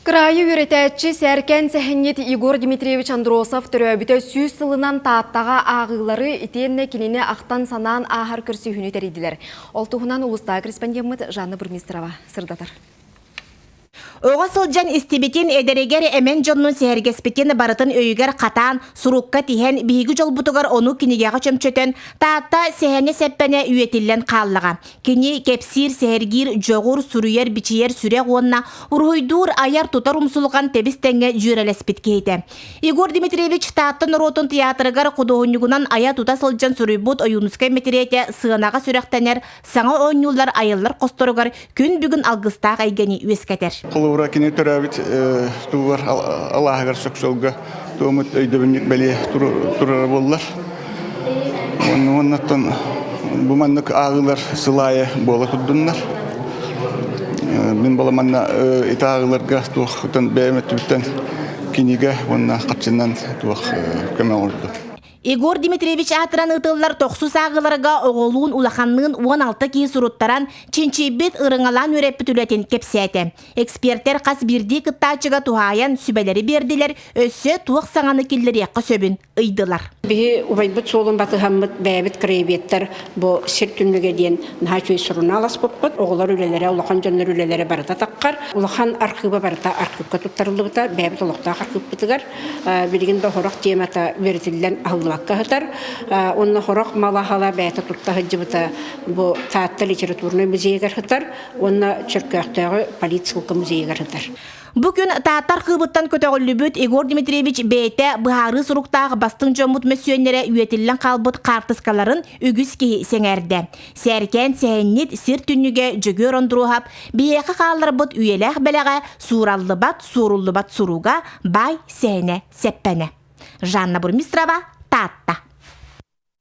Крайы үретәтчі сәркен сәхінет Игорь Дмитриевич Андросов түрәбіті сүйіз сылынан тааттаға ағылары итенне кеніне ақтан санаан ағар көрсі хүні тәрейділер. Ол тұғынан ұлыста корреспондент Жанна Бурмистрова сырдатар. Оға сылжан истебетін әдерегер әмен жонның сәргеспетін барытын өйгер қатан, сұруққа тиген бейгі жол бұтығар оны кенегеға чөмчөтін, таатта сәхәне сәппәне үйетілен қаллыға. Кене кепсир, сәргір, жоғыр, сүрүйер, бичиер, сүрек онына, ұрғойдур аяр тұтар ұмсылған тебістенге жүрелеспет кейді. Игорь Дмитриевич тааттын ротын театрығар құдығынығынан ая тұта сылжан сүрүйбұт ойынысқа метреті сығынаға сүректенер, саңа ойнулар айылар қостырығар күн бүгін алғыстақ айгені өскетер. Құлуыра кене түрәбіт туғар Аллахығар сөксолға туымыт өйдөбінік бәле тұрар болылар. Оннаттан бұманнық ағылар сылайы болы тұддынлар. Мен боламанна ит ағыларға туғытын бәйметті біттен кенеге онна қатшынан туғ көмі орды. Игорь Дмитриевич атыран ытыллар тоқсус ағыларға оғылуын улақанның 16 кейін сұруттаран чинчебет ырыңалан өреппі түлетін кепсеті. Эксперттер қас бірді күттачыға туғаян сүбәлері берділер, өссі туық саңаны келдері еққа сөбін ұйдылар. Бі ұбайбыт солын баты ғаммыт бәйбіт крайбеттер бұл сер түнмеге дейін наға чөй сұруна алас бұппыт. Оғылар үлелері, улақан жонлар үлелері барыта таққар. Улақан арқыба барыта арқыпқа тұттарылы бұта, бәйбіт олықтақ арқып бұтығар. Білген бақырақ темата веретілден ағылаққа ғытар. Онына қорақ малахала бәйті тұттағы жыбыта бұл таатта литературный музейгер ғытар. Онына чөркөқтағы полицилка музейгер ғытар. Бүгін тааттар қыбыттан көтөғілі Игорь Дмитриевич бәйті бұхары сұруқтағы бастың жомут мөсүйенлері үйетілін қалбыт қартыскаларын үгіз кейі сеңәрді. Сәркен сәйінет сір түнніге жүгер ондыруғап, бейеқі қалыр бұт үйеләқ бәліға сураллы бат, суруллы бат сұруға бай сәйіне сәппәне. Жанна Бурмистрова, Таатта.